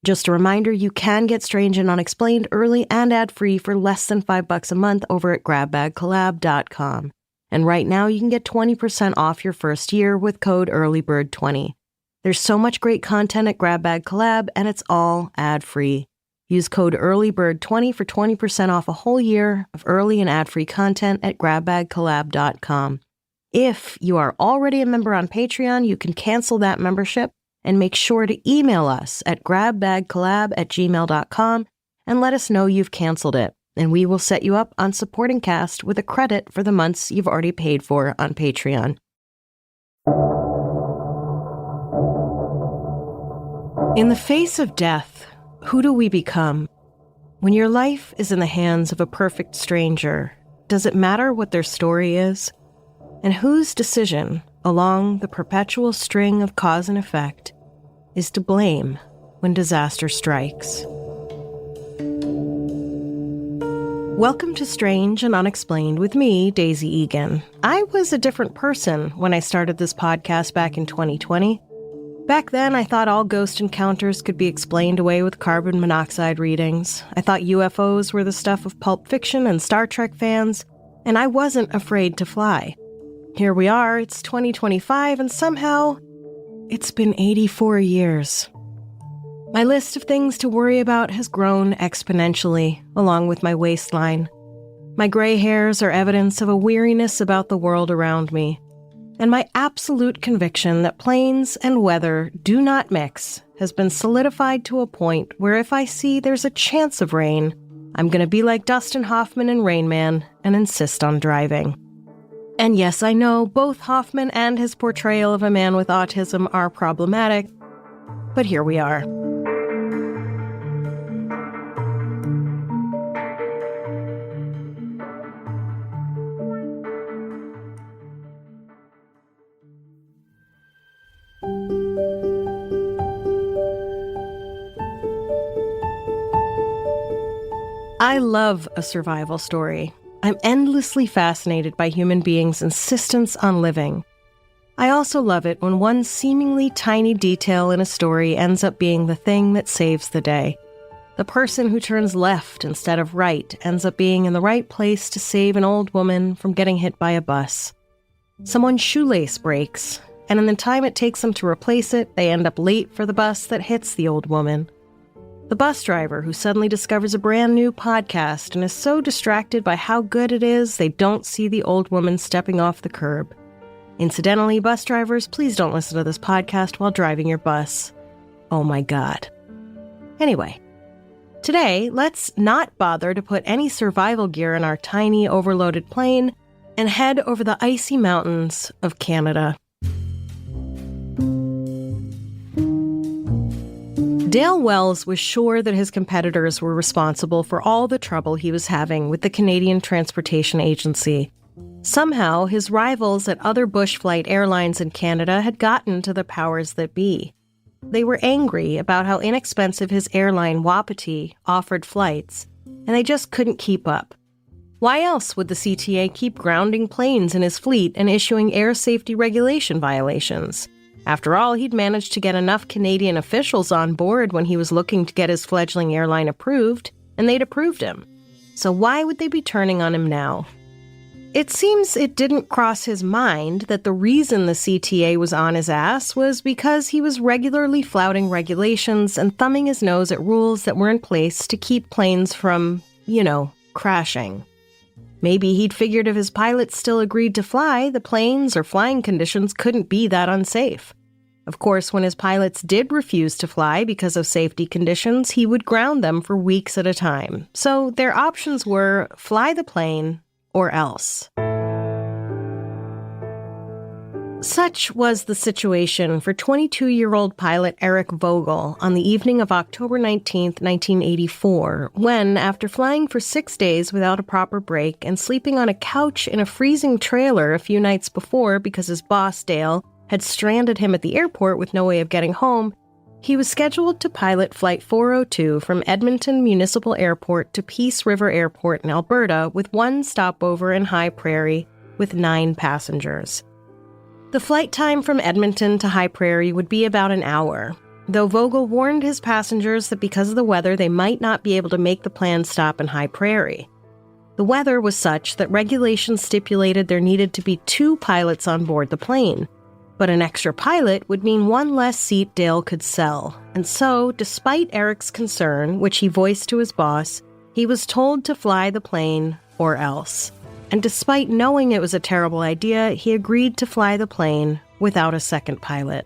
Just a reminder, you can get Strange and Unexplained early and ad-free for less than $5 a month over at grabbagcollab.com. And right now, you can get 20% off your first year with code EARLYBIRD20. There's so much great content at Grab Bag Collab, and it's all ad-free. Use code EARLYBIRD20 for 20% off a whole year of early and ad-free content at grabbagcollab.com. If you are already a member on Patreon, you can cancel that membership and make sure to email us at grabbagcollab@gmail.com and let us know you've canceled it, and we will set you up on Supporting Cast with a credit for the months you've already paid for on Patreon. In the face of death, who do we become? When your life is in the hands of a perfect stranger, does it matter what their story is? And whose decision, along the perpetual string of cause and effect, is to blame when disaster strikes? Welcome to Strange and Unexplained with me, Daisy Egan. I was a different person when I started this podcast back in 2020. Back then, I thought all ghost encounters could be explained away with carbon monoxide readings. I thought UFOs were the stuff of Pulp Fiction and Star Trek fans, and I wasn't afraid to fly. Here we are, it's 2025, and somehow, it's been 84 years. My list of things to worry about has grown exponentially, along with my waistline. My gray hairs are evidence of a weariness about the world around me. And my absolute conviction that planes and weather do not mix has been solidified to a point where if I see there's a chance of rain, I'm going to be like Dustin Hoffman in Rain Man and insist on driving. And yes, I know both Hoffman and his portrayal of a man with autism are problematic, but here we are. I love a survival story. I'm endlessly fascinated by human beings' insistence on living. I also love it when one seemingly tiny detail in a story ends up being the thing that saves the day. The person who turns left instead of right ends up being in the right place to save an old woman from getting hit by a bus. Someone's shoelace breaks, and in the time it takes them to replace it, they end up late for the bus that hits the old woman. The bus driver who suddenly discovers a brand new podcast and is so distracted by how good it is, they don't see the old woman stepping off the curb. Incidentally, bus drivers, please don't listen to this podcast while driving your bus. Oh my God. Anyway, today, let's not bother to put any survival gear in our tiny, overloaded plane and head over the icy mountains of Canada. Dale Wells was sure that his competitors were responsible for all the trouble he was having with the Canadian Transportation Agency. Somehow, his rivals at other bush flight airlines in Canada had gotten to the powers that be. They were angry about how inexpensive his airline, Wapiti, offered flights, and they just couldn't keep up. Why else would the CTA keep grounding planes in his fleet and issuing air safety regulation violations? After all, he'd managed to get enough Canadian officials on board when he was looking to get his fledgling airline approved, and they'd approved him. So why would they be turning on him now? It seems it didn't cross his mind that the reason the CTA was on his ass was because he was regularly flouting regulations and thumbing his nose at rules that were in place to keep planes from, crashing. Maybe he'd figured if his pilots still agreed to fly, the planes or flying conditions couldn't be that unsafe. Of course, when his pilots did refuse to fly because of safety conditions, he would ground them for weeks at a time. So their options were fly the plane or else. Such was the situation for 22-year-old pilot Eric Vogel on the evening of October 19, 1984, when, after flying for 6 days without a proper break and sleeping on a couch in a freezing trailer a few nights before because his boss, Dale, had stranded him at the airport with no way of getting home, he was scheduled to pilot Flight 402 from Edmonton Municipal Airport to Peace River Airport in Alberta with one stopover in High Prairie with 9 passengers. The flight time from Edmonton to High Prairie would be about an hour. though Vogel warned his passengers that because of the weather, they might not be able to make the planned stop in high prairie. The weather was such that regulations stipulated there needed to be 2 pilots on board the plane, but an extra pilot would mean one less seat Dale could sell. And so, despite Eric's concern, which he voiced to his boss, he was told to fly the plane or else. And despite knowing it was a terrible idea, he agreed to fly the plane without a second pilot.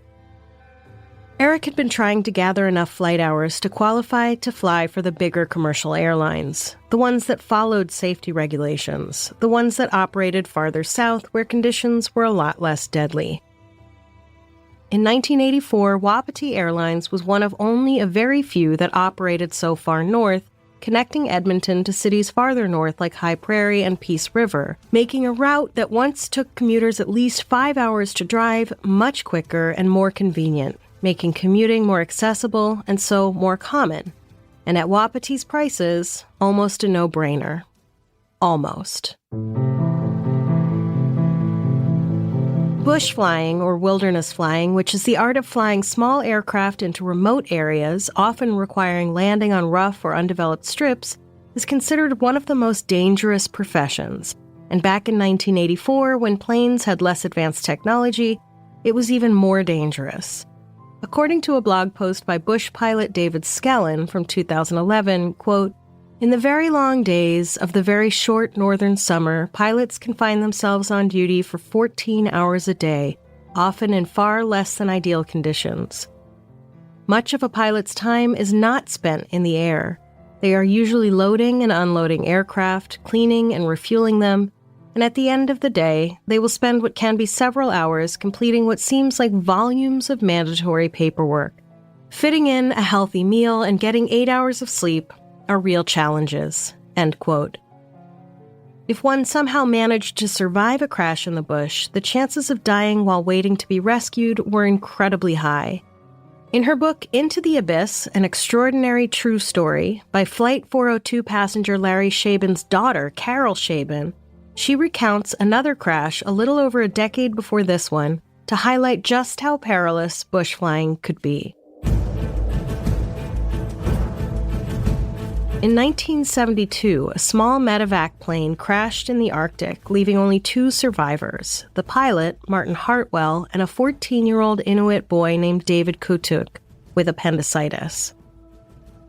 Eric had been trying to gather enough flight hours to qualify to fly for the bigger commercial airlines, the ones that followed safety regulations, the ones that operated farther south where conditions were a lot less deadly. In 1984, Wapiti Airlines was one of only a very few that operated so far north, connecting Edmonton to cities farther north like High Prairie and Peace River, making a route that once took commuters at least 5 hours to drive much quicker and more convenient, making commuting more accessible and so more common. And at Wapiti's prices, almost a no-brainer. Almost. Bush flying, or wilderness flying, which is the art of flying small aircraft into remote areas, often requiring landing on rough or undeveloped strips, is considered one of the most dangerous professions. And back in 1984, when planes had less advanced technology, it was even more dangerous. According to a blog post by Bush pilot David Skellen from 2011, quote, "In the very long days of the very short northern summer, pilots can find themselves on duty for 14 hours a day, often in far less than ideal conditions. Much of a pilot's time is not spent in the air. They are usually loading and unloading aircraft, cleaning and refueling them, and at the end of the day, they will spend what can be several hours completing what seems like volumes of mandatory paperwork. Fitting in a healthy meal and getting 8 hours of sleep are real challenges." End quote. If one somehow managed to survive a crash in the bush, the chances of dying while waiting to be rescued were incredibly high. In her book Into the Abyss, An Extraordinary True Story, by Flight 402 passenger Larry Shaban's daughter, Carol Shaban, she recounts another crash a little over a decade before this one to highlight just how perilous bush flying could be. In 1972, a small medevac plane crashed in the Arctic, leaving only 2 survivors, the pilot, Martin Hartwell, and a 14-year-old Inuit boy named David Kutuk, with appendicitis.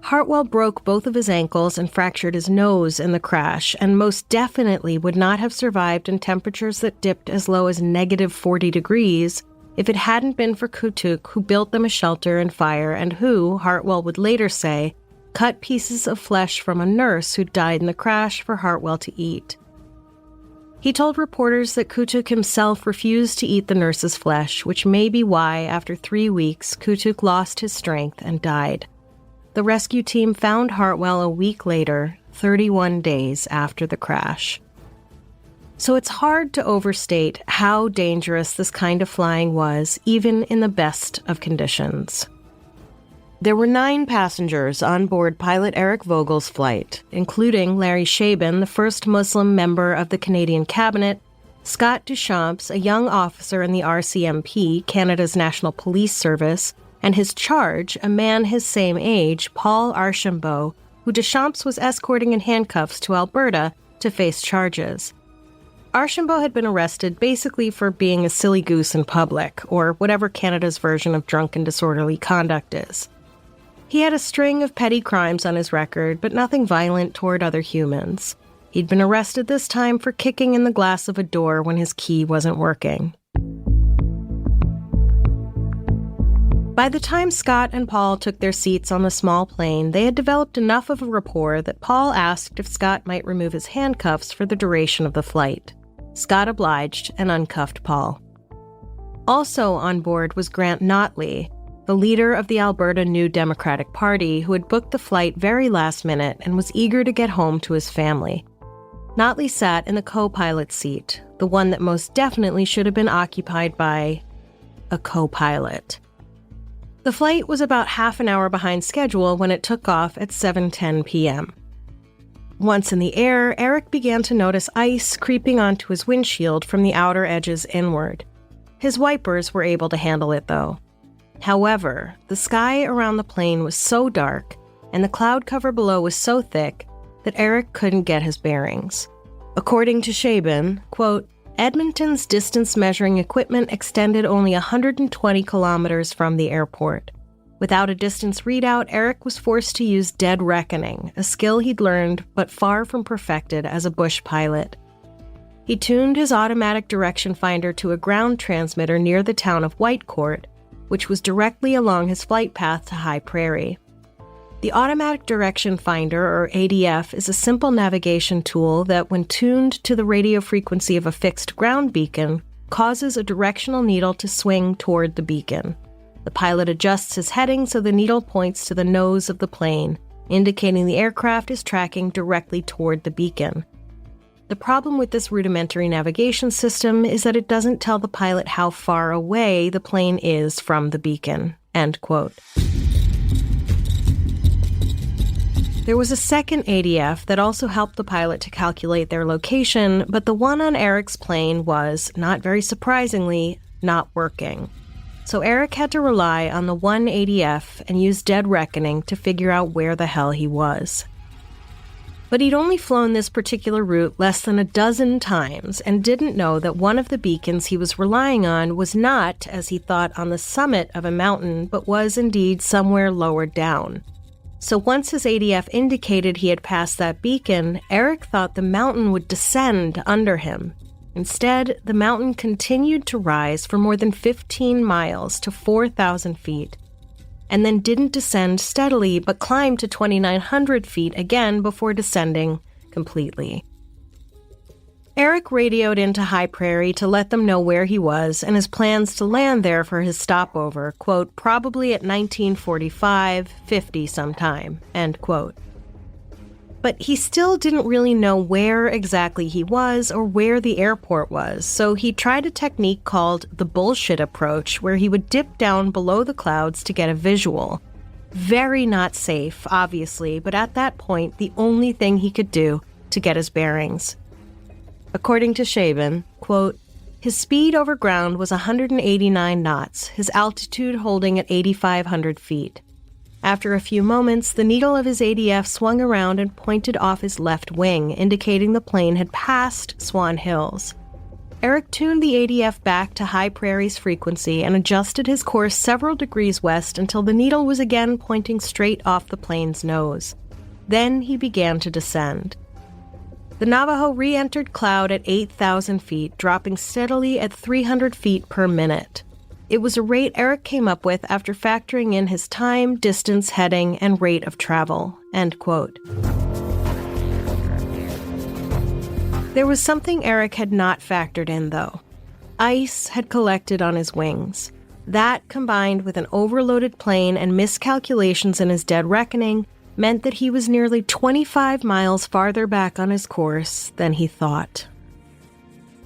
Hartwell broke both of his ankles and fractured his nose in the crash, and most definitely would not have survived in temperatures that dipped as low as negative 40 degrees if it hadn't been for Kutuk, who built them a shelter and fire, and who, Hartwell would later say, cut pieces of flesh from a nurse who died in the crash for Hartwell to eat. He told reporters that Kutuk himself refused to eat the nurse's flesh, which may be why, after 3 weeks, Kutuk lost his strength and died. The rescue team found Hartwell a week later, 31 days after the crash. So it's hard to overstate how dangerous this kind of flying was, even in the best of conditions. There were 9 passengers on board pilot Eric Vogel's flight, including Larry Shaban, the first Muslim member of the Canadian cabinet, Scott Duchamps, a young officer in the RCMP, Canada's National Police Service, and his charge, a man his same age, Paul Archambault, who Duchamps was escorting in handcuffs to Alberta to face charges. Archambault had been arrested basically for being a silly goose in public, or whatever Canada's version of drunk and disorderly conduct is. He had a string of petty crimes on his record, but nothing violent toward other humans. He'd been arrested this time for kicking in the glass of a door when his key wasn't working. By the time Scott and Paul took their seats on the small plane, they had developed enough of a rapport that Paul asked if Scott might remove his handcuffs for the duration of the flight. Scott obliged and uncuffed Paul. Also on board was Grant Notley, the leader of the Alberta New Democratic Party, who had booked the flight very last minute and was eager to get home to his family. Notley sat in the co-pilot seat, the one that most definitely should have been occupied by a co-pilot. The flight was about half an hour behind schedule when it took off at 7:10 p.m. Once in the air, Eric began to notice ice creeping onto his windshield from the outer edges inward. His wipers were able to handle it, though. However, the sky around the plane was so dark and the cloud cover below was so thick that Eric couldn't get his bearings. According to Shaban, quote, Edmonton's distance measuring equipment extended only 120 kilometers from the airport. Without a distance readout, Eric was forced to use dead reckoning, a skill he'd learned but far from perfected as a bush pilot. He tuned his automatic direction finder to a ground transmitter near the town of Whitecourt, which was directly along his flight path to High Prairie. The Automatic Direction Finder, or ADF, is a simple navigation tool that, when tuned to the radio frequency of a fixed ground beacon, causes a directional needle to swing toward the beacon. The pilot adjusts his heading so the needle points to the nose of the plane, indicating the aircraft is tracking directly toward the beacon. The problem with this rudimentary navigation system is that it doesn't tell the pilot how far away the plane is from the beacon. End quote. There was a second ADF that also helped the pilot to calculate their location, but the one on Eric's plane was, not very surprisingly, not working. So Eric had to rely on the one ADF and use dead reckoning to figure out where the hell he was. But he'd only flown this particular route less than a dozen times and didn't know that one of the beacons he was relying on was not, as he thought, on the summit of a mountain, but was indeed somewhere lower down. So once his ADF indicated he had passed that beacon, Eric thought the mountain would descend under him. Instead, the mountain continued to rise for more than 15 miles to 4,000 feet, and then didn't descend steadily but climbed to 2,900 feet again before descending completely. Eric radioed into High Prairie to let them know where he was and his plans to land there for his stopover, quote, probably at 1945-50 sometime, end quote. But he still didn't really know where exactly he was or where the airport was, so he tried a technique called the bullshit approach, where he would dip down below the clouds to get a visual. Very not safe, obviously, but at that point, the only thing he could do to get his bearings. According to Shaban, quote, his speed over ground was 189 knots, his altitude holding at 8,500 feet. After a few moments, the needle of his ADF swung around and pointed off his left wing, indicating the plane had passed Swan Hills. Eric tuned the ADF back to High Prairie's frequency and adjusted his course several degrees west until the needle was again pointing straight off the plane's nose. Then he began to descend. The Navajo re-entered cloud at 8,000 feet, dropping steadily at 300 feet per minute. It was a rate Eric came up with after factoring in his time, distance, heading, and rate of travel, end quote. There was something Eric had not factored in, though. Ice had collected on his wings. That, combined with an overloaded plane and miscalculations in his dead reckoning, meant that he was nearly 25 miles farther back on his course than he thought.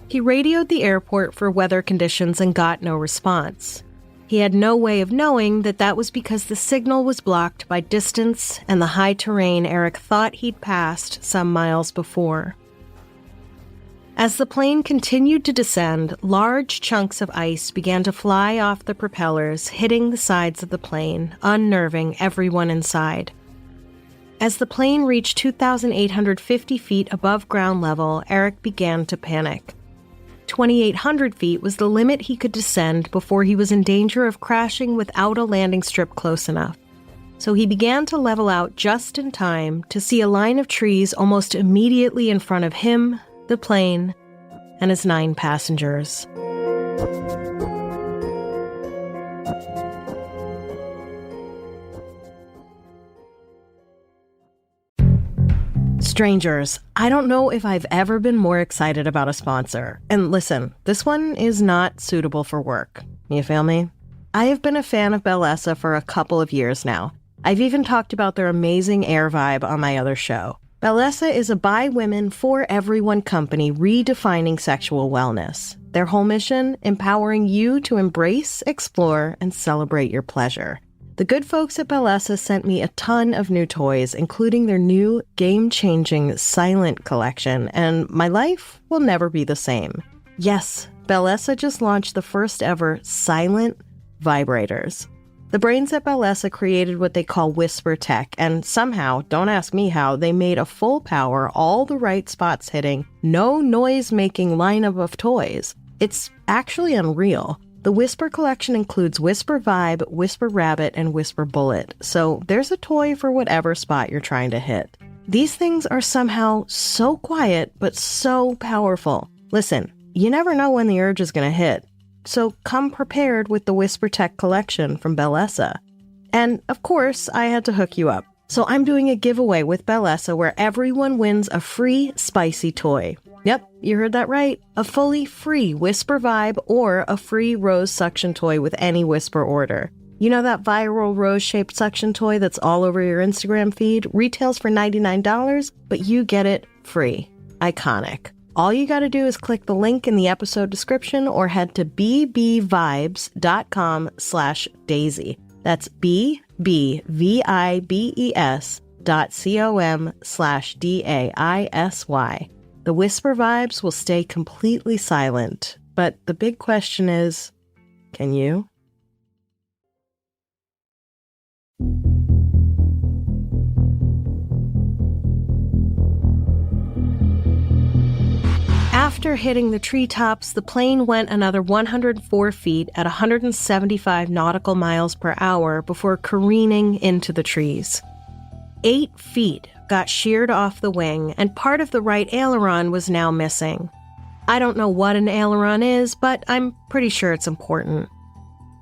He radioed the airport for weather conditions and got no response. He had no way of knowing that that was because the signal was blocked by distance and the high terrain Eric thought he'd passed some miles before. As the plane continued to descend, large chunks of ice began to fly off the propellers, hitting the sides of the plane, unnerving everyone inside. As the plane reached 2,850 feet above ground level, Eric began to panic. 2,800 feet was the limit he could descend before he was in danger of crashing without a landing strip close enough. So he began to level out just in time to see a line of trees almost immediately in front of him, the plane, and his 9 passengers. Strangers, I don't know if I've ever been more excited about a sponsor. And listen, this one is not suitable for work. You feel me? I have been a fan of Bellessa for a couple of years now. I've even talked about their amazing air vibe on my other show. Bellessa is a by women, for everyone company redefining sexual wellness. Their whole mission, empowering you to embrace, explore, and celebrate your pleasure. The good folks at Bellessa sent me a ton of new toys, including their new game-changing Silent collection, and my life will never be the same. Yes, Bellessa just launched the first ever Silent vibrators. The brains at Bellessa created what they call whisper tech, and somehow, don't ask me how, they made a full power, all the right spots hitting, no noise-making lineup of toys. It's actually unreal. The Whisper collection includes WhisperVibe, Whisper Rabbit, and Whisper Bullet, so there's a toy for whatever spot you're trying to hit. These things are somehow so quiet, but so powerful. Listen, you never know when the urge is going to hit, so come prepared with the Whisper Tech collection from Bellessa. And, of course, I had to hook you up. So I'm doing a giveaway with Bellessa where everyone wins a free spicy toy. Yep, you heard that right. A fully free WhisperVibe or a free rose suction toy with any Whisper order. You know that viral rose-shaped suction toy that's all over your Instagram feed? Retails for $99, but you get it free. Iconic. All you gotta do is click the link in the episode description or head to bbvibes.com/daisy. That's bbvibes.com/daisy. The Whisper Vibes will stay completely silent, but the big question is, can you? After hitting the treetops, the plane went another 104 feet at 175 nautical miles per hour before careening into the trees. 8 feet got sheared off the wing, and part of the right aileron was now missing. I don't know what an aileron is, but I'm pretty sure it's important.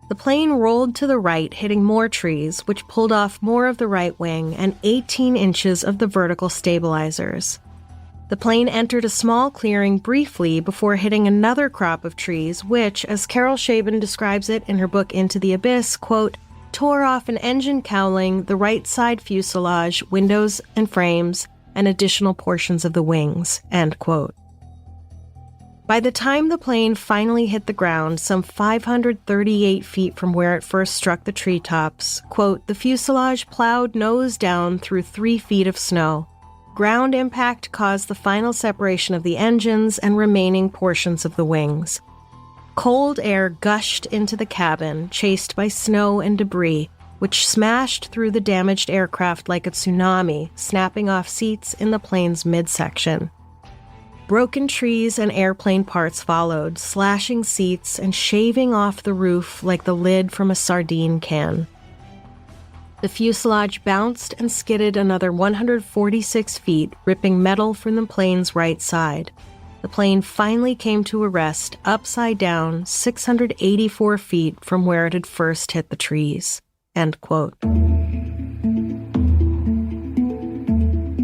The plane rolled to the right, hitting more trees, which pulled off more of the right wing and 18 inches of the vertical stabilizers. The plane entered a small clearing briefly before hitting another crop of trees, which, as Carol Chabon describes it in her book Into the Abyss, quote, tore off an engine cowling, the right side fuselage, windows and frames, and additional portions of the wings, end quote. By the time the plane finally hit the ground, some 538 feet from where it first struck the treetops, quote, the fuselage plowed nose down through 3 feet of snow. Ground impact caused the final separation of the engines and remaining portions of the wings. Cold air gushed into the cabin, chased by snow and debris, which smashed through the damaged aircraft like a tsunami, snapping off seats in the plane's midsection. Broken trees and airplane parts followed, slashing seats and shaving off the roof like the lid from a sardine can. The fuselage bounced and skidded another 146 feet, ripping metal from the plane's right side. The plane finally came to a rest, upside down, 684 feet from where it had first hit the trees. End quote.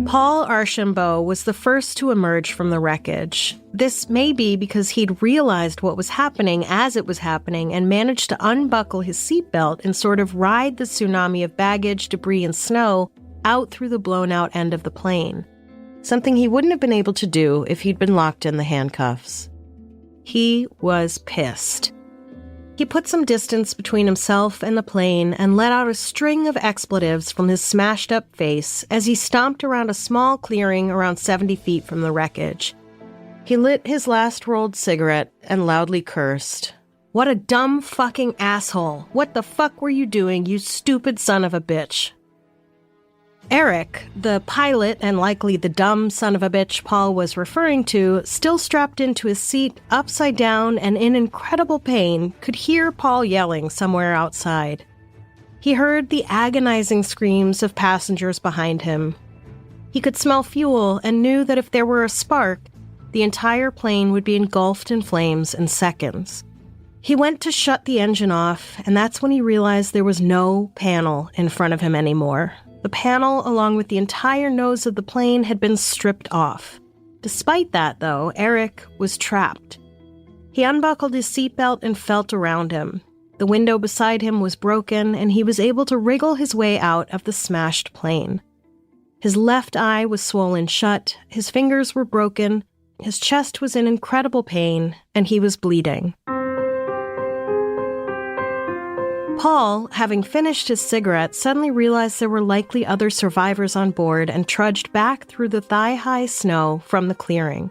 Paul Archambault was the first to emerge from the wreckage. This may be because he'd realized what was happening as it was happening and managed to unbuckle his seatbelt and sort of ride the tsunami of baggage, debris, and snow out through the blown-out end of the plane. Something he wouldn't have been able to do if he'd been locked in the handcuffs. He was pissed. He put some distance between himself and the plane and let out a string of expletives from his smashed-up face as he stomped around a small clearing around 70 feet from the wreckage. He lit his last rolled cigarette and loudly cursed. What a dumb fucking asshole. What the fuck were you doing, you stupid son of a bitch? Eric, the pilot and likely the dumb son of a bitch Paul was referring to, still strapped into his seat, upside down and in incredible pain, could hear Paul yelling somewhere outside. He heard the agonizing screams of passengers behind him. He could smell fuel and knew that if there were a spark, the entire plane would be engulfed in flames in seconds. He went to shut the engine off, and that's when he realized there was no panel in front of him anymore. The panel, along with the entire nose of the plane, had been stripped off. Despite that, though, Eric was trapped. He unbuckled his seatbelt and felt around him. The window beside him was broken, and he was able to wriggle his way out of the smashed plane. His left eye was swollen shut, his fingers were broken, his chest was in incredible pain, and he was bleeding. Paul, having finished his cigarette, suddenly realized there were likely other survivors on board and trudged back through the thigh-high snow from the clearing.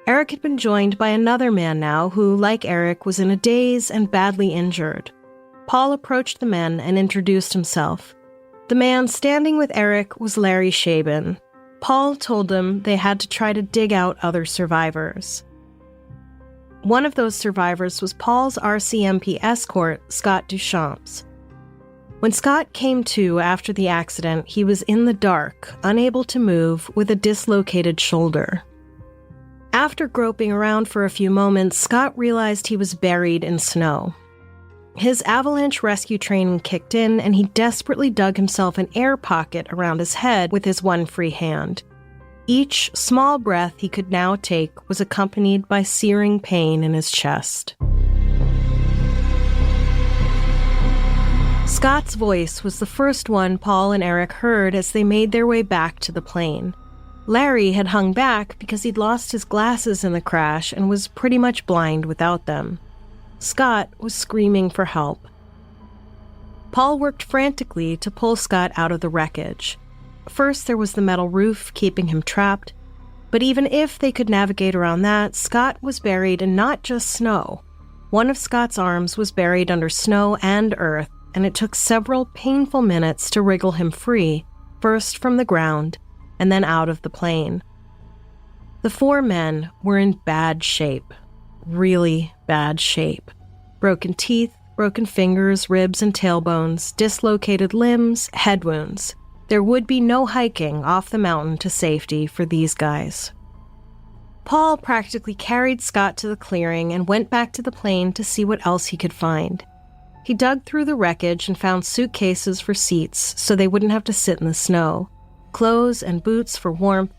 Eric had been joined by another man now who, like Eric, was in a daze and badly injured. Paul approached the men and introduced himself. The man standing with Eric was Larry Shaben. Paul told them they had to try to dig out other survivors. One of those survivors was Paul's RCMP escort, Scott Duchamps. When Scott came to after the accident, he was in the dark, unable to move, with a dislocated shoulder. After groping around for a few moments, Scott realized he was buried in snow. His avalanche rescue training kicked in, and he desperately dug himself an air pocket around his head with his one free hand. Each small breath he could now take was accompanied by searing pain in his chest. Scott's voice was the first one Paul and Eric heard as they made their way back to the plane. Larry had hung back because he'd lost his glasses in the crash and was pretty much blind without them. Scott was screaming for help. Paul worked frantically to pull Scott out of the wreckage. First, there was the metal roof keeping him trapped, but even if they could navigate around that, Scott was buried in not just snow. One of Scott's arms was buried under snow and earth, and it took several painful minutes to wriggle him free, first from the ground and then out of the plane. The four men were in bad shape, really bad shape. Broken teeth, broken fingers, ribs and tailbones, dislocated limbs, head wounds. There would be no hiking off the mountain to safety for these guys. Paul practically carried Scott to the clearing and went back to the plane to see what else he could find. He dug through the wreckage and found suitcases for seats so they wouldn't have to sit in the snow, clothes and boots for warmth,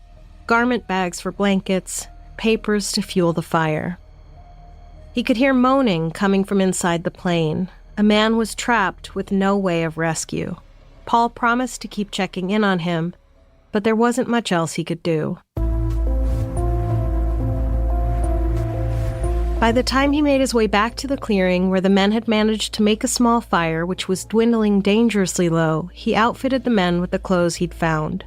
garment bags for blankets, papers to fuel the fire. He could hear moaning coming from inside the plane. A man was trapped with no way of rescue. Paul promised to keep checking in on him, but there wasn't much else he could do. By the time he made his way back to the clearing where the men had managed to make a small fire, which was dwindling dangerously low, he outfitted the men with the clothes he'd found.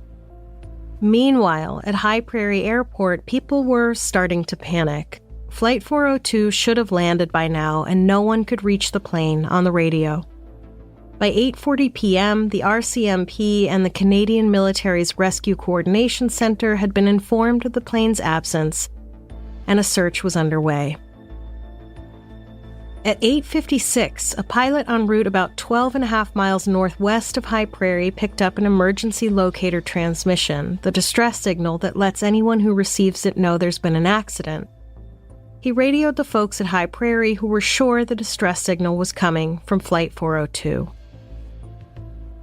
Meanwhile, at High Prairie Airport, people were starting to panic. Flight 402 should have landed by now, and no one could reach the plane on the radio. By 8:40 p.m., the RCMP and the Canadian Military's Rescue Coordination Center had been informed of the plane's absence, and a search was underway. At 8:56, a pilot en route about 12.5 miles northwest of High Prairie picked up an emergency locator transmission, the distress signal that lets anyone who receives it know there's been an accident. He radioed the folks at High Prairie who were sure the distress signal was coming from Flight 402.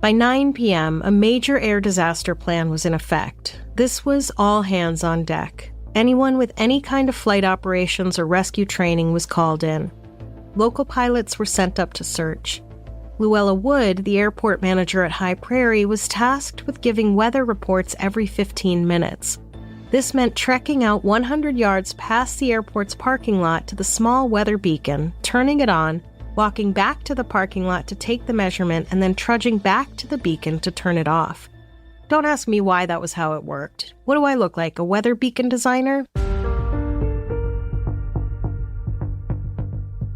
By 9 p.m., a major air disaster plan was in effect. This was all hands on deck. Anyone with any kind of flight operations or rescue training was called in. Local pilots were sent up to search. Luella Wood, the airport manager at High Prairie, was tasked with giving weather reports every 15 minutes. This meant trekking out 100 yards past the airport's parking lot to the small weather beacon, turning it on, walking back to the parking lot to take the measurement, and then trudging back to the beacon to turn it off. Don't ask me why that was how it worked. What do I look like, a weather beacon designer?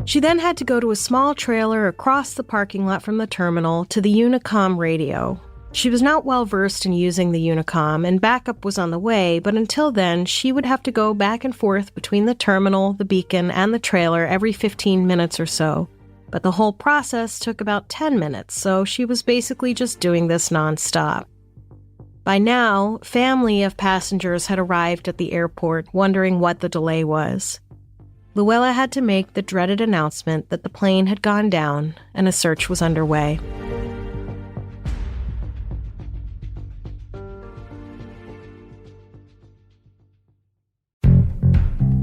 She then had to go to a small trailer across the parking lot from the terminal to the Unicom radio. She was not well versed in using the Unicom, and backup was on the way, but until then, she would have to go back and forth between the terminal, the beacon, and the trailer every 15 minutes or so. But the whole process took about 10 minutes, so she was basically just doing this nonstop. By now, family of passengers had arrived at the airport, wondering what the delay was. Luella had to make the dreaded announcement that the plane had gone down and a search was underway.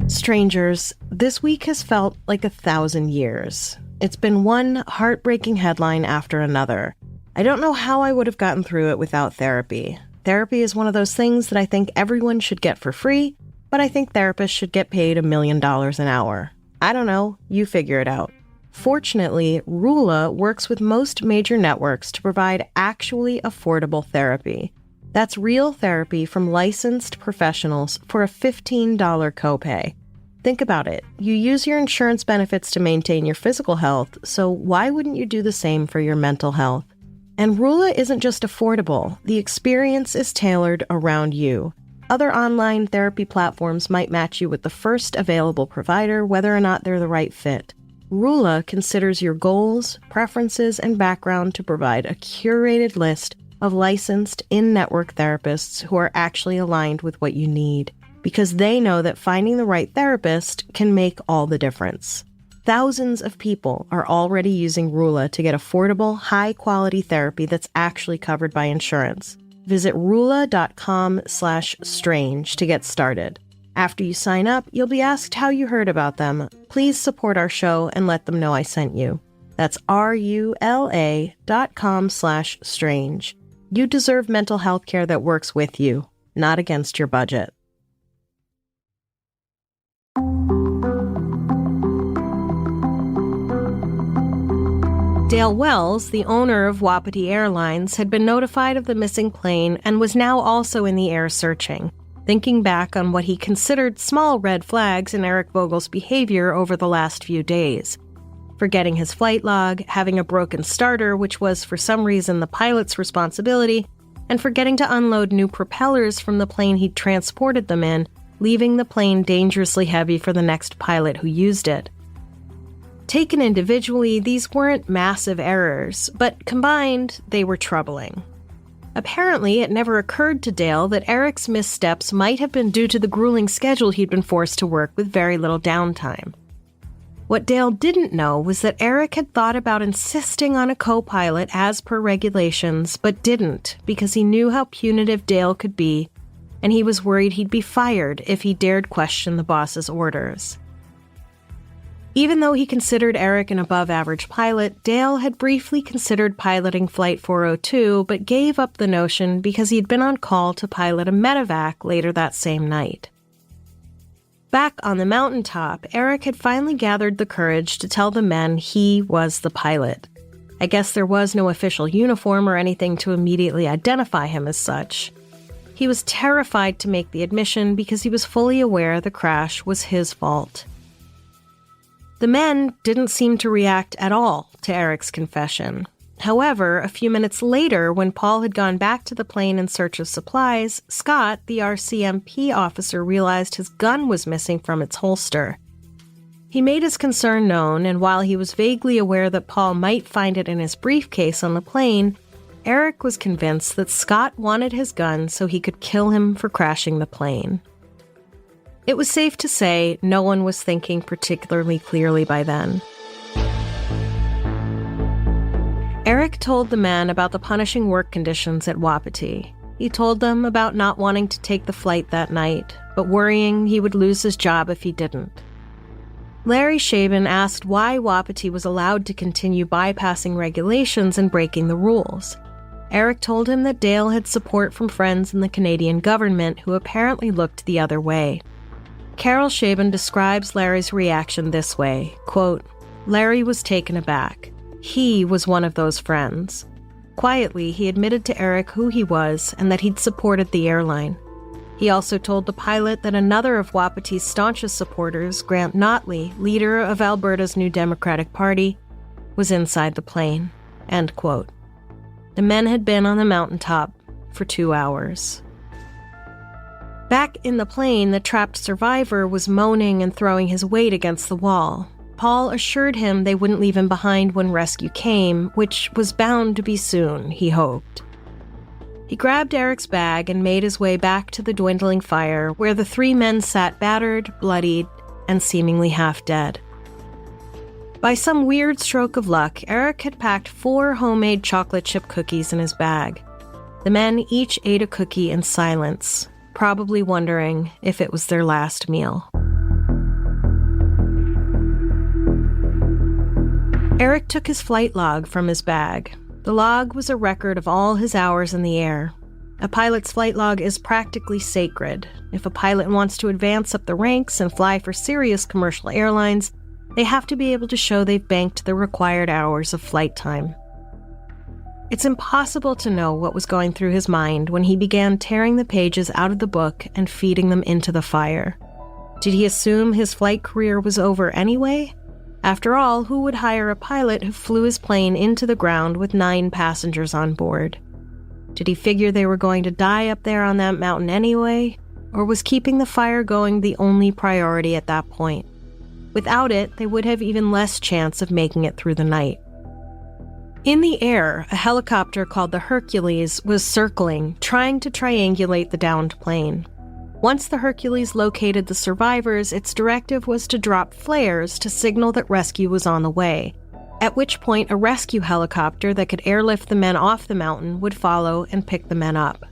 Strangers, this week has felt like 1,000 years. It's been one heartbreaking headline after another. I don't know how I would have gotten through it without therapy. Therapy is one of those things that I think everyone should get for free, but I think therapists should get paid $1 million an hour. I don't know, you figure it out. Fortunately, Rula works with most major networks to provide actually affordable therapy. That's real therapy from licensed professionals for a $15 copay. Think about it. You use your insurance benefits to maintain your physical health, so why wouldn't you do the same for your mental health? And Rula isn't just affordable. The experience is tailored around you. Other online therapy platforms might match you with the first available provider, whether or not they're the right fit. Rula considers your goals, preferences, and background to provide a curated list of licensed in-network therapists who are actually aligned with what you need, because they know that finding the right therapist can make all the difference. Thousands of people are already using Rula to get affordable, high-quality therapy that's actually covered by insurance. Visit rula.com/strange to get started. After you sign up, you'll be asked how you heard about them. Please support our show and let them know I sent you. That's rula.com/strange. You deserve mental health care that works with you, not against your budget. Dale Wells, the owner of Wapiti Airlines, had been notified of the missing plane and was now also in the air searching, thinking back on what he considered small red flags in Eric Vogel's behavior over the last few days. Forgetting his flight log, having a broken starter, which was for some reason the pilot's responsibility, and forgetting to unload new propellers from the plane he'd transported them in, leaving the plane dangerously heavy for the next pilot who used it. Taken individually, these weren't massive errors, but combined, they were troubling. Apparently, it never occurred to Dale that Eric's missteps might have been due to the grueling schedule he'd been forced to work with very little downtime. What Dale didn't know was that Eric had thought about insisting on a co-pilot as per regulations, but didn't because he knew how punitive Dale could be, and he was worried he'd be fired if he dared question the boss's orders. Even though he considered Eric an above-average pilot, Dale had briefly considered piloting Flight 402, but gave up the notion because he'd been on call to pilot a medevac later that same night. Back on the mountaintop, Eric had finally gathered the courage to tell the men he was the pilot. I guess there was no official uniform or anything to immediately identify him as such. He was terrified to make the admission because he was fully aware the crash was his fault. The men didn't seem to react at all to Eric's confession. However, a few minutes later, when Paul had gone back to the plane in search of supplies, Scott, the RCMP officer, realized his gun was missing from its holster. He made his concern known, and while he was vaguely aware that Paul might find it in his briefcase on the plane, Eric was convinced that Scott wanted his gun so he could kill him for crashing the plane. It was safe to say no one was thinking particularly clearly by then. Eric told the men about the punishing work conditions at Wapiti. He told them about not wanting to take the flight that night, but worrying he would lose his job if he didn't. Larry Shaben asked why Wapiti was allowed to continue bypassing regulations and breaking the rules. Eric told him that Dale had support from friends in the Canadian government who apparently looked the other way. Carol Shaben describes Larry's reaction this way, quote, "Larry was taken aback. He was one of those friends. Quietly, he admitted to Eric who he was and that he'd supported the airline. He also told the pilot that another of Wapiti's staunchest supporters, Grant Notley, leader of Alberta's New Democratic Party, was inside the plane." End quote. The men had been on the mountaintop for 2 hours. Back in the plane, the trapped survivor was moaning and throwing his weight against the wall. Paul assured him they wouldn't leave him behind when rescue came, which was bound to be soon, he hoped. He grabbed Eric's bag and made his way back to the dwindling fire, where the 3 men sat battered, bloodied, and seemingly half dead. By some weird stroke of luck, Eric had packed 4 homemade chocolate chip cookies in his bag. The men each ate a cookie in silence, probably wondering if it was their last meal. Eric took his flight log from his bag. The log was a record of all his hours in the air. A pilot's flight log is practically sacred. If a pilot wants to advance up the ranks and fly for serious commercial airlines, they have to be able to show they've banked the required hours of flight time. It's impossible to know what was going through his mind when he began tearing the pages out of the book and feeding them into the fire. Did he assume his flight career was over anyway? After all, who would hire a pilot who flew his plane into the ground with 9 passengers on board? Did he figure they were going to die up there on that mountain anyway? Or was keeping the fire going the only priority at that point? Without it, they would have even less chance of making it through the night. In the air, a helicopter called the Hercules was circling, trying to triangulate the downed plane. Once the Hercules located the survivors, its directive was to drop flares to signal that rescue was on the way, at which point a rescue helicopter that could airlift the men off the mountain would follow and pick the men up.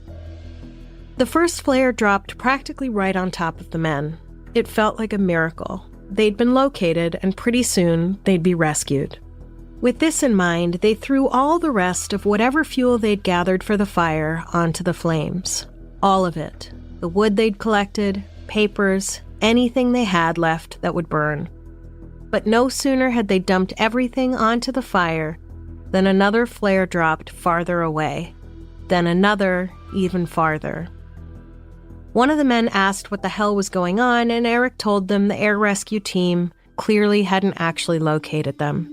The first flare dropped practically right on top of the men. It felt like a miracle. They'd been located, and pretty soon they'd be rescued. With this in mind, they threw all the rest of whatever fuel they'd gathered for the fire onto the flames. All of it. The wood they'd collected, papers, anything they had left that would burn. But no sooner had they dumped everything onto the fire than another flare dropped farther away. Then another, even farther. One of the men asked what the hell was going on, and Eric told them the air rescue team clearly hadn't actually located them.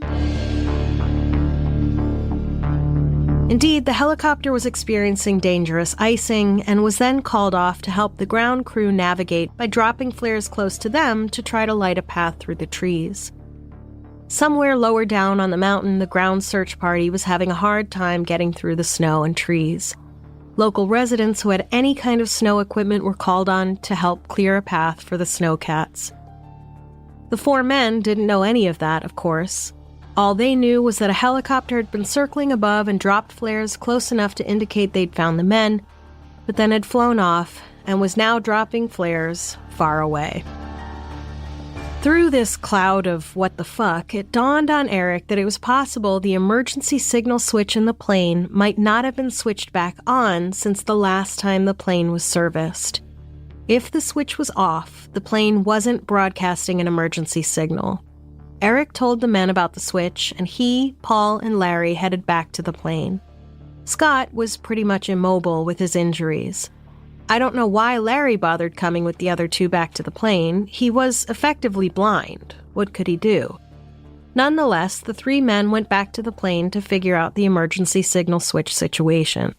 Indeed, the helicopter was experiencing dangerous icing and was then called off to help the ground crew navigate by dropping flares close to them to try to light a path through the trees. Somewhere lower down on the mountain, the ground search party was having a hard time getting through the snow and trees. Local residents who had any kind of snow equipment were called on to help clear a path for the snowcats. The 4 men didn't know any of that, of course. All they knew was that a helicopter had been circling above and dropped flares close enough to indicate they'd found the men, but then had flown off and was now dropping flares far away. Through this cloud of what the fuck, it dawned on Eric that it was possible the emergency signal switch in the plane might not have been switched back on since the last time the plane was serviced. If the switch was off, the plane wasn't broadcasting an emergency signal. Eric told the men about the switch, and he, Paul, and Larry headed back to the plane. Scott was pretty much immobile with his injuries. I don't know why Larry bothered coming with the other 2 back to the plane. He was effectively blind. What could he do? Nonetheless, the 3 men went back to the plane to figure out the emergency signal switch situation.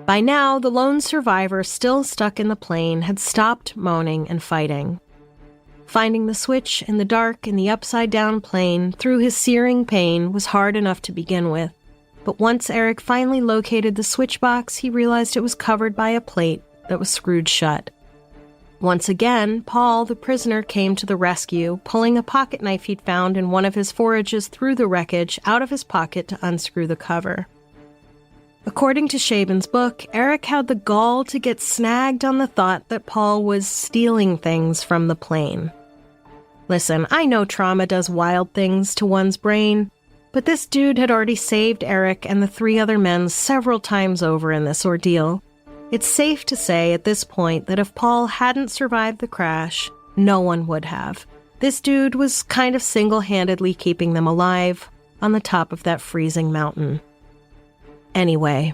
By now, the lone survivor still stuck in the plane had stopped moaning and fighting. Finding the switch in the dark in the upside-down plane through his searing pain was hard enough to begin with, but once Eric finally located the switch box, he realized it was covered by a plate that was screwed shut. Once again, Paul, the prisoner, came to the rescue, pulling a pocket knife he'd found in one of his forages through the wreckage out of his pocket to unscrew the cover. According to Shaban's book, Eric had the gall to get snagged on the thought that Paul was stealing things from the plane. Listen, I know trauma does wild things to one's brain, but this dude had already saved Eric and the 3 other men several times over in this ordeal. It's safe to say at this point that if Paul hadn't survived the crash, no one would have. This dude was kind of single-handedly keeping them alive on the top of that freezing mountain. Anyway,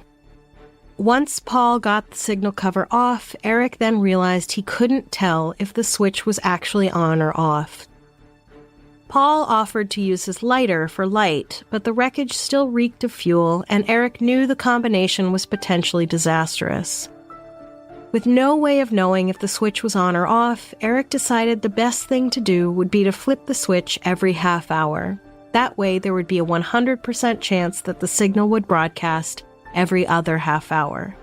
once Paul got the signal cover off, Eric then realized he couldn't tell if the switch was actually on or off. Paul offered to use his lighter for light, but the wreckage still reeked of fuel, and Eric knew the combination was potentially disastrous. With no way of knowing if the switch was on or off, Eric decided the best thing to do would be to flip the switch every half hour. That way, there would be a 100% chance that the signal would broadcast every other half hour.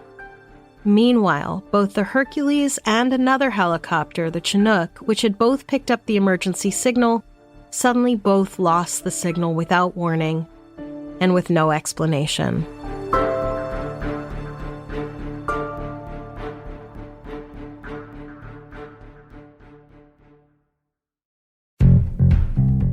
Meanwhile, both the Hercules and another helicopter, the Chinook, which had both picked up the emergency signal, suddenly both lost the signal without warning and with no explanation.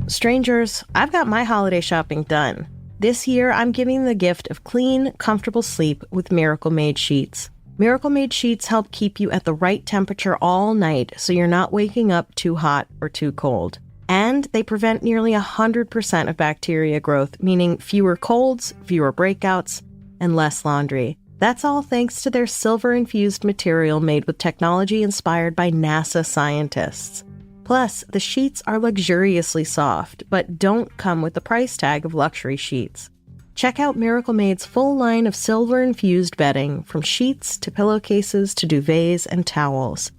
Strangers, I've got my holiday shopping done. This year, I'm giving the gift of clean, comfortable sleep with Miracle Made sheets. Miracle Made sheets help keep you at the right temperature all night so you're not waking up too hot or too cold. And they prevent nearly 100% of bacteria growth, meaning fewer colds, fewer breakouts, and less laundry. That's all thanks to their silver-infused material made with technology inspired by NASA scientists. Plus, the sheets are luxuriously soft, but don't come with the price tag of luxury sheets. Check out Miracle Made's full line of silver-infused bedding, from sheets to pillowcases to duvets and towels.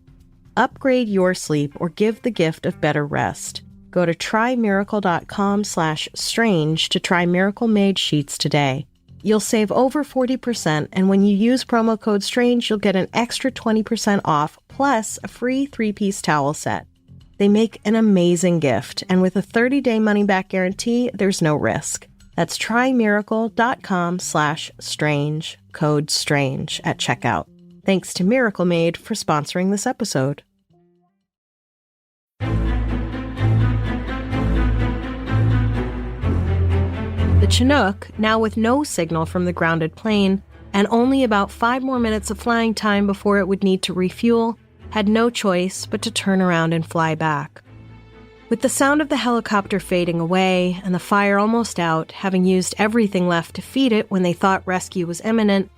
Upgrade your sleep or give the gift of better rest. Go to trymiracle.com/strange to try Miracle Made sheets today. You'll save over 40%, and when you use promo code STRANGE, you'll get an extra 20% off, plus a free 3-piece towel set. They make an amazing gift, and with a 30-day money-back guarantee, there's no risk. That's trymiracle.com/strange, code STRANGE at checkout. Thanks to Miracle Made for sponsoring this episode. The Chinook, now with no signal from the grounded plane, and only about 5 more minutes of flying time before it would need to refuel, had no choice but to turn around and fly back. With the sound of the helicopter fading away and the fire almost out, having used everything left to feed it when they thought rescue was imminent,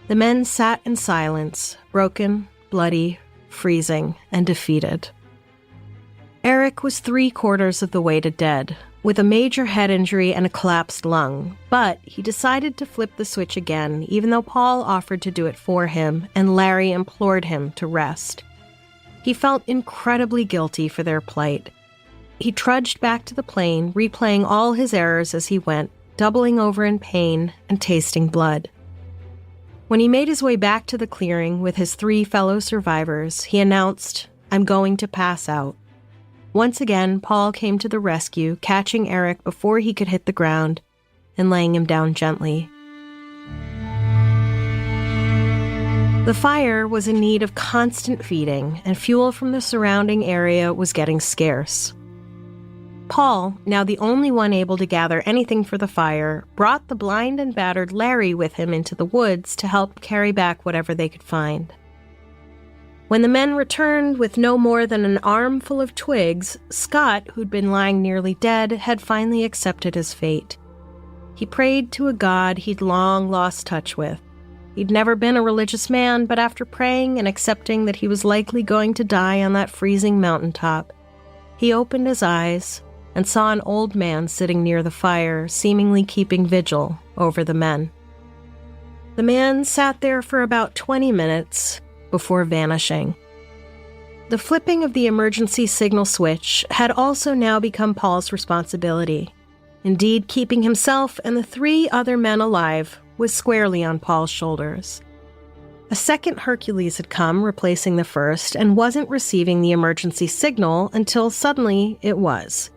the men sat in silence, broken, bloody, freezing, and defeated. Eric was 3/4 of the way to dead, with a major head injury and a collapsed lung, but he decided to flip the switch again, even though Paul offered to do it for him and Larry implored him to rest. He felt incredibly guilty for their plight. He trudged back to the plane, replaying all his errors as he went, doubling over in pain and tasting blood. When he made his way back to the clearing with his 3 fellow survivors, he announced, "I'm going to pass out." Once again, Paul came to the rescue, catching Eric before he could hit the ground and laying him down gently. The fire was in need of constant feeding, and fuel from the surrounding area was getting scarce. Paul, now the only one able to gather anything for the fire, brought the blind and battered Larry with him into the woods to help carry back whatever they could find. When the men returned with no more than an armful of twigs, Scott, who'd been lying nearly dead, had finally accepted his fate. He prayed to a god he'd long lost touch with. He'd never been a religious man, but after praying and accepting that he was likely going to die on that freezing mountaintop, he opened his eyes and saw an old man sitting near the fire, seemingly keeping vigil over the men. The man sat there for about 20 minutes before vanishing. The flipping of the emergency signal switch had also now become Paul's responsibility. Indeed, keeping himself and the 3 other men alive was squarely on Paul's shoulders. A second Hercules had come, replacing the first, and wasn't receiving the emergency signal until suddenly it was.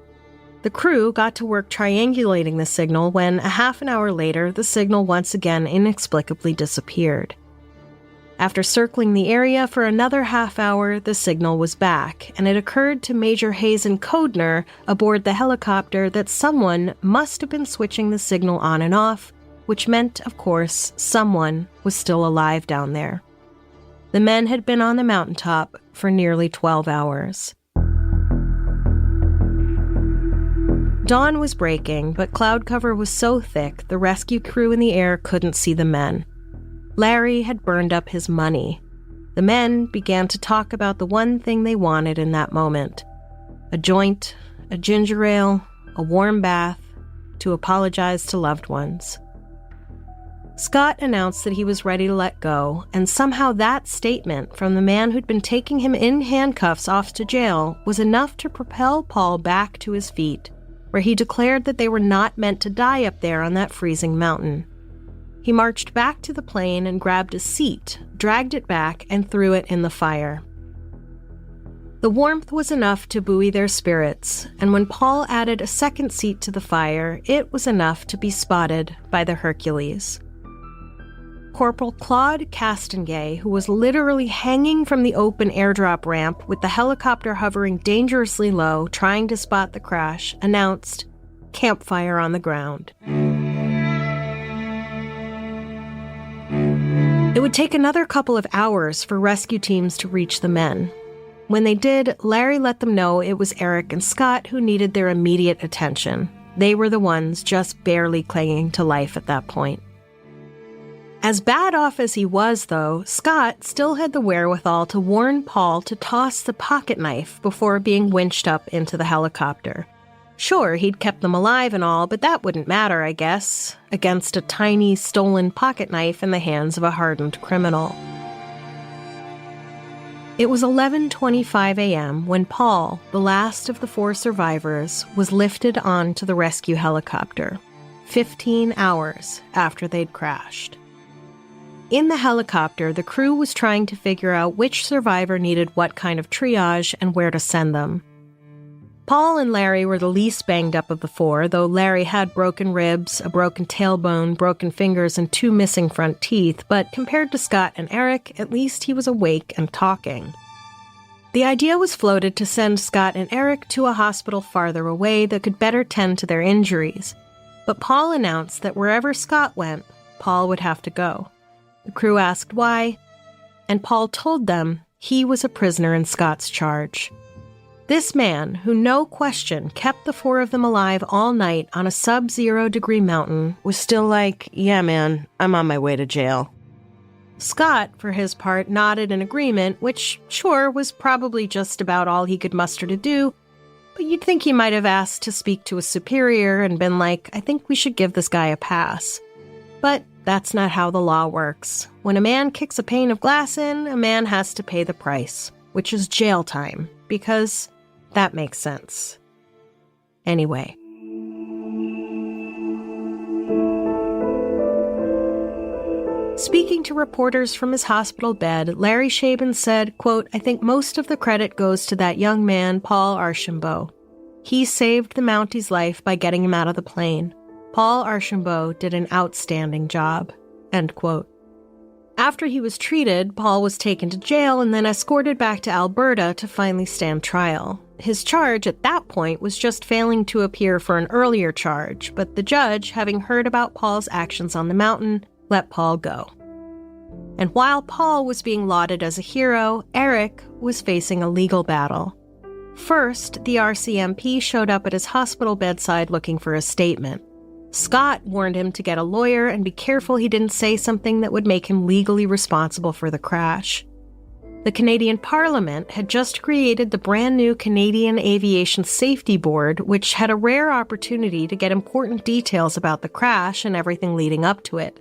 The crew got to work triangulating the signal when, a half an hour later, the signal once again inexplicably disappeared. After circling the area for another half hour, the signal was back, and it occurred to Major Hazen Kodner aboard the helicopter that someone must have been switching the signal on and off, which meant, of course, someone was still alive down there. The men had been on the mountaintop for nearly 12 hours. Dawn was breaking, but cloud cover was so thick the rescue crew in the air couldn't see the men. Larry had burned up his money. The men began to talk about the one thing they wanted in that moment: a joint, a ginger ale, a warm bath, to apologize to loved ones. Scott announced that he was ready to let go, and somehow that statement from the man who'd been taking him in handcuffs off to jail was enough to propel Paul back to his feet, where he declared that they were not meant to die up there on that freezing mountain. He marched back to the plane and grabbed a seat, dragged it back, and threw it in the fire. The warmth was enough to buoy their spirits, and when Paul added a second seat to the fire, it was enough to be spotted by the Hercules. Corporal Claude Castengay, who was literally hanging from the open airdrop ramp with the helicopter hovering dangerously low, trying to spot the crash, announced, "Campfire on the ground." It would take another couple of hours for rescue teams to reach the men. When they did, Larry let them know it was Eric and Scott who needed their immediate attention. They were the ones just barely clinging to life at that point. As bad off as he was, though, Scott still had the wherewithal to warn Paul to toss the pocket knife before being winched up into the helicopter. Sure, he'd kept them alive and all, but that wouldn't matter, I guess, against a tiny, stolen pocket knife in the hands of a hardened criminal. It was 11:25 a.m. when Paul, the last of the 4 survivors, was lifted onto the rescue helicopter, 15 hours after they'd crashed. In the helicopter, the crew was trying to figure out which survivor needed what kind of triage and where to send them. Paul and Larry were the least banged up of the 4, though Larry had broken ribs, a broken tailbone, broken fingers, and 2 missing front teeth, but compared to Scott and Eric, at least he was awake and talking. The idea was floated to send Scott and Eric to a hospital farther away that could better tend to their injuries, but Paul announced that wherever Scott went, Paul would have to go. The crew asked why, and Paul told them he was a prisoner in Scott's charge. This man, who no question kept the 4 of them alive all night on a sub-0 degree mountain, was still like, "Yeah, man, I'm on my way to jail." Scott, for his part, nodded in agreement, which, sure, was probably just about all he could muster to do, but you'd think he might have asked to speak to a superior and been like, "I think we should give this guy a pass." But that's not how the law works. When a man kicks a pane of glass in, a man has to pay the price, which is jail time, because that makes sense. Anyway. Speaking to reporters from his hospital bed, Larry Shaben said, quote, "I think most of the credit goes to that young man, Paul Archambault. He saved the Mountie's life by getting him out of the plane. Paul Archambault did an outstanding job." End quote. After he was treated, Paul was taken to jail and then escorted back to Alberta to finally stand trial. His charge at that point was just failing to appear for an earlier charge, but the judge, having heard about Paul's actions on the mountain, let Paul go. And while Paul was being lauded as a hero, Eric was facing a legal battle. First, the RCMP showed up at his hospital bedside looking for a statement. Scott warned him to get a lawyer and be careful he didn't say something that would make him legally responsible for the crash. The Canadian Parliament had just created the brand new Canadian Aviation Safety Board, which had a rare opportunity to get important details about the crash and everything leading up to it.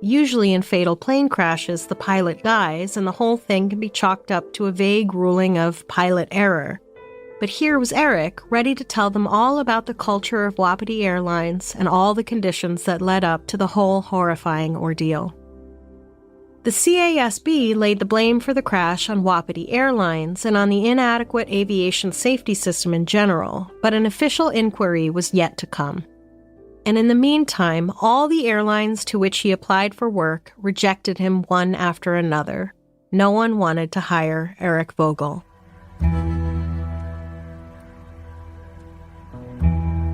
Usually in fatal plane crashes, the pilot dies, and the whole thing can be chalked up to a vague ruling of pilot error. But here was Eric, ready to tell them all about the culture of Wapiti Airlines and all the conditions that led up to the whole horrifying ordeal. The CASB laid the blame for the crash on Wapiti Airlines and on the inadequate aviation safety system in general, but an official inquiry was yet to come. And in the meantime, all the airlines to which he applied for work rejected him one after another. No one wanted to hire Eric Vogel.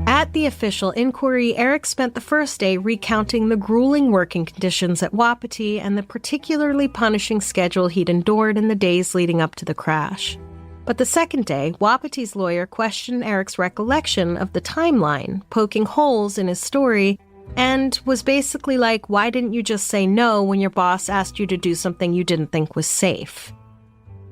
At the official inquiry, Eric spent the first day recounting the grueling working conditions at Wapiti and the particularly punishing schedule he'd endured in the days leading up to the crash. But the second day, Wapiti's lawyer questioned Eric's recollection of the timeline, poking holes in his story, and was basically like, "Why didn't you just say no when your boss asked you to do something you didn't think was safe?"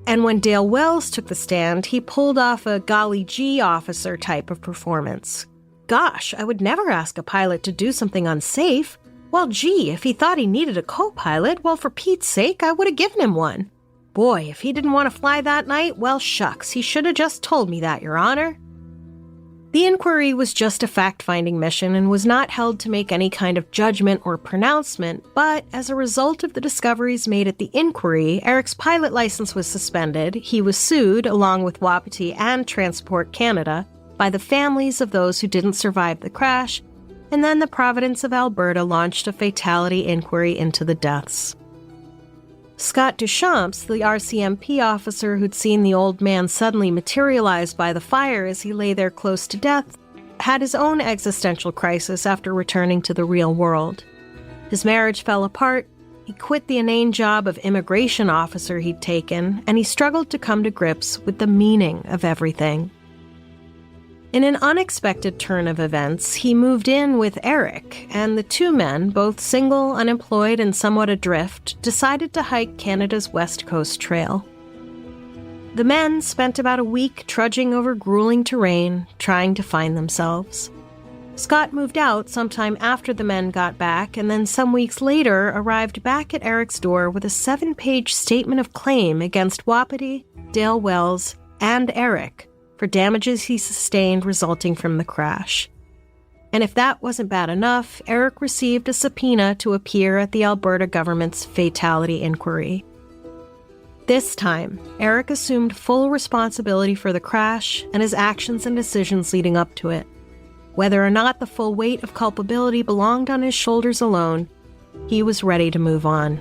And when Dale Wells took the stand, he pulled off a golly gee officer type of performance. "Gosh, I would never ask a pilot to do something unsafe. Well, gee, if he thought he needed a co-pilot, well, for Pete's sake, I would have given him one. Boy, if he didn't want to fly that night, well, shucks, he should have just told me that, Your Honor." The inquiry was just a fact-finding mission and was not held to make any kind of judgment or pronouncement, but as a result of the discoveries made at the inquiry, Eric's pilot license was suspended, he was sued, along with Wapiti and Transport Canada, by the families of those who didn't survive the crash, and then the Province of Alberta launched a fatality inquiry into the deaths. Scott Duchamps, the RCMP officer who'd seen the old man suddenly materialize by the fire as he lay there close to death, had his own existential crisis after returning to the real world. His marriage fell apart, he quit the inane job of immigration officer he'd taken, and he struggled to come to grips with the meaning of everything. In an unexpected turn of events, he moved in with Eric, and the two men, both single, unemployed, and somewhat adrift, decided to hike Canada's West Coast Trail. The men spent about a week trudging over grueling terrain, trying to find themselves. Scott moved out sometime after the men got back, and then some weeks later arrived back at Eric's door with a 7-page statement of claim against Wapiti, Dale Wells, and Eric for damages he sustained resulting from the crash. And if that wasn't bad enough, Eric received a subpoena to appear at the Alberta government's fatality inquiry. This time, Eric assumed full responsibility for the crash and his actions and decisions leading up to it. Whether or not the full weight of culpability belonged on his shoulders alone, he was ready to move on.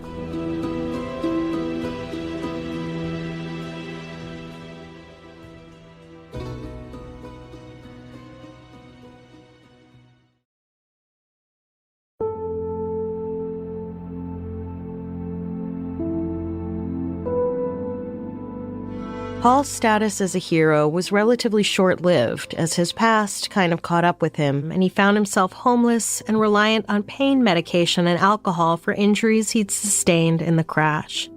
Paul's status as a hero was relatively short-lived, as his past kind of caught up with him, and he found himself homeless and reliant on pain medication and alcohol for injuries he'd sustained in the crash.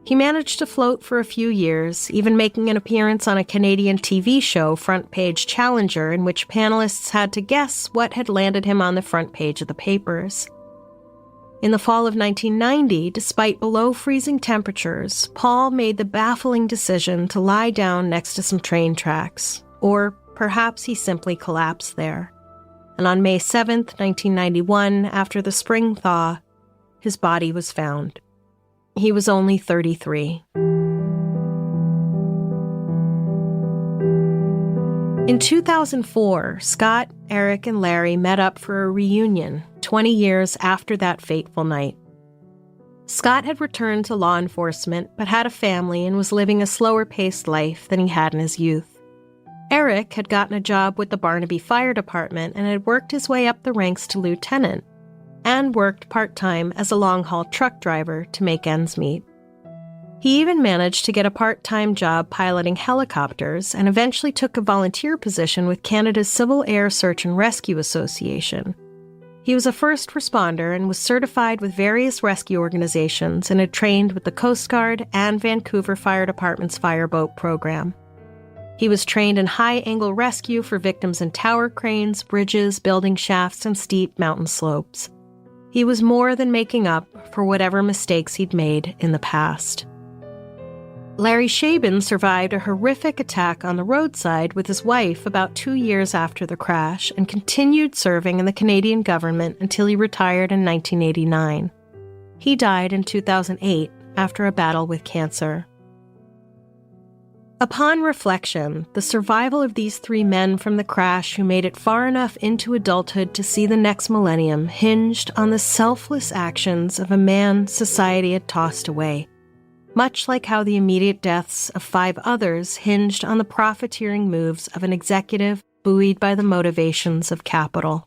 He managed to float for a few years, even making an appearance on a Canadian TV show, Front Page Challenger, in which panelists had to guess what had landed him on the front page of the papers. In the fall of 1990, despite below-freezing temperatures, Paul made the baffling decision to lie down next to some train tracks, or perhaps he simply collapsed there. And on May 7th, 1991, after the spring thaw, his body was found. He was only 33. In 2004, Scott, Eric, and Larry met up for a reunion, 20 years after that fateful night. Scott had returned to law enforcement, but had a family and was living a slower-paced life than he had in his youth. Eric had gotten a job with the Barnaby Fire Department and had worked his way up the ranks to lieutenant, and worked part-time as a long-haul truck driver to make ends meet. He even managed to get a part-time job piloting helicopters and eventually took a volunteer position with Canada's Civil Air Search and Rescue Association. He was a first responder and was certified with various rescue organizations and had trained with the Coast Guard and Vancouver Fire Department's fireboat program. He was trained in high-angle rescue for victims in tower cranes, bridges, building shafts, and steep mountain slopes. He was more than making up for whatever mistakes he'd made in the past. Larry Shaben survived a horrific attack on the roadside with his wife about 2 years after the crash and continued serving in the Canadian government until he retired in 1989. He died in 2008 after a battle with cancer. Upon reflection, the survival of these 3 men from the crash who made it far enough into adulthood to see the next millennium hinged on the selfless actions of a man society had tossed away, much like how the immediate deaths of 5 others hinged on the profiteering moves of an executive buoyed by the motivations of capital.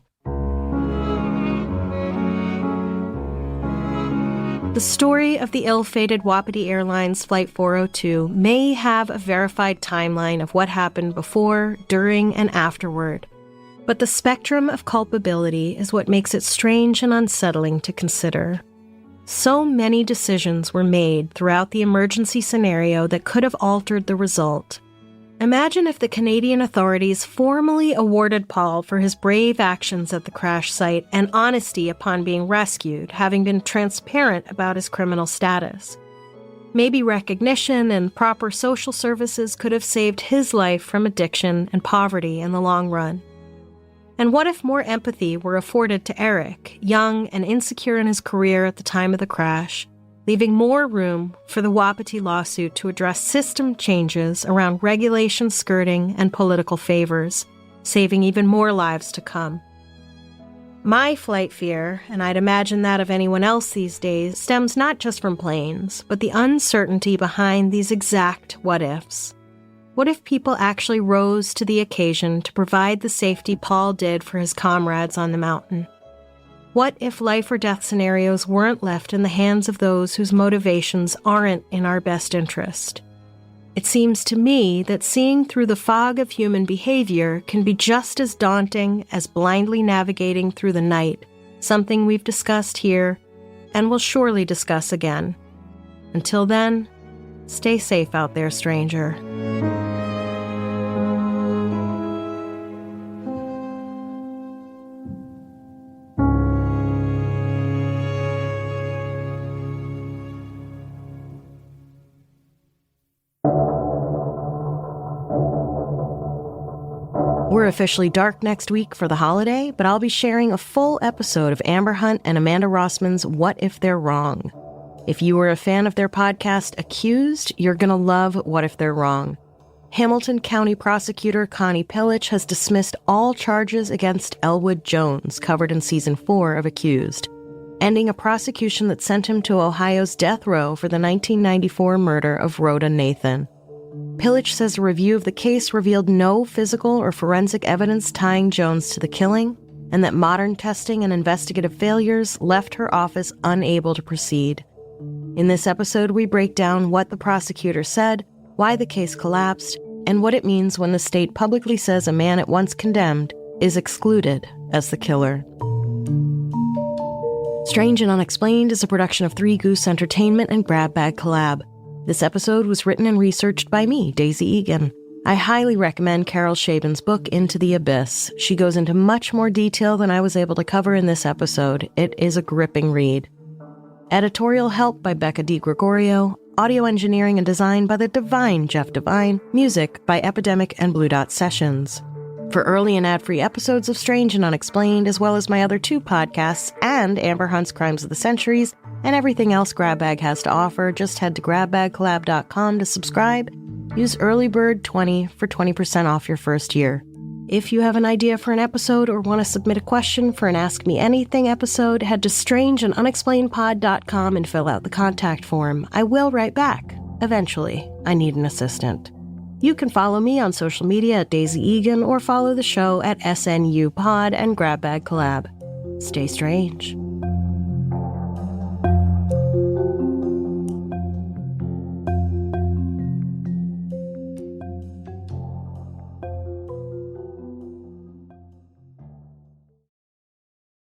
The story of the ill-fated Wapiti Airlines Flight 402 may have a verified timeline of what happened before, during, and afterward, but the spectrum of culpability is what makes it strange and unsettling to consider. So many decisions were made throughout the emergency scenario that could have altered the result. Imagine if the Canadian authorities formally awarded Paul for his brave actions at the crash site and honesty upon being rescued, having been transparent about his criminal status. Maybe recognition and proper social services could have saved his life from addiction and poverty in the long run. And what if more empathy were afforded to Eric, young and insecure in his career at the time of the crash, leaving more room for the Wapiti lawsuit to address system changes around regulation, skirting, and political favors, saving even more lives to come. My flight fear, and I'd imagine that of anyone else these days, stems not just from planes, but the uncertainty behind these exact what-ifs. What if people actually rose to the occasion to provide the safety Paul did for his comrades on the mountain? What if life or death scenarios weren't left in the hands of those whose motivations aren't in our best interest? It seems to me that seeing through the fog of human behavior can be just as daunting as blindly navigating through the night, something we've discussed here and will surely discuss again. Until then, stay safe out there, stranger. We're officially dark next week for the holiday, but I'll be sharing a full episode of Amber Hunt and Amanda Rossman's What If They're Wrong? If you were a fan of their podcast, Accused, you're going to love What If They're Wrong. Hamilton County Prosecutor Connie Pillich has dismissed all charges against Elwood Jones, covered in Season 4 of Accused, ending a prosecution that sent him to Ohio's death row for the 1994 murder of Rhoda Nathan. Pillich says a review of the case revealed no physical or forensic evidence tying Jones to the killing, and that modern testing and investigative failures left her office unable to proceed. In this episode, we break down what the prosecutor said, why the case collapsed, and what it means when the state publicly says a man it once condemned is excluded as the killer. Strange and Unexplained is a production of Three Goose Entertainment and Grab Bag Collab. This episode was written and researched by me, Daisy Egan. I highly recommend Carol Shaban's book, Into the Abyss. She goes into much more detail than I was able to cover in this episode. It is a gripping read. Editorial help by Becca DiGregorio. Audio engineering and design by the divine Jeff Devine. Music by Epidemic and Blue Dot Sessions. For early and ad-free episodes of Strange and Unexplained, as well as my other 2 podcasts and Amber Hunt's Crimes of the Centuries, and everything else Grabbag has to offer, just head to grabbagcollab.com to subscribe. Use EarlyBird20 for 20% off your first year. If you have an idea for an episode or want to submit a question for an Ask Me Anything episode, head to strangeandunexplainedpod.com and fill out the contact form. I will write back. Eventually. I need an assistant. You can follow me on social media at Daisy Egan or follow the show at SNU Pod and Grabbag Collab. Stay strange.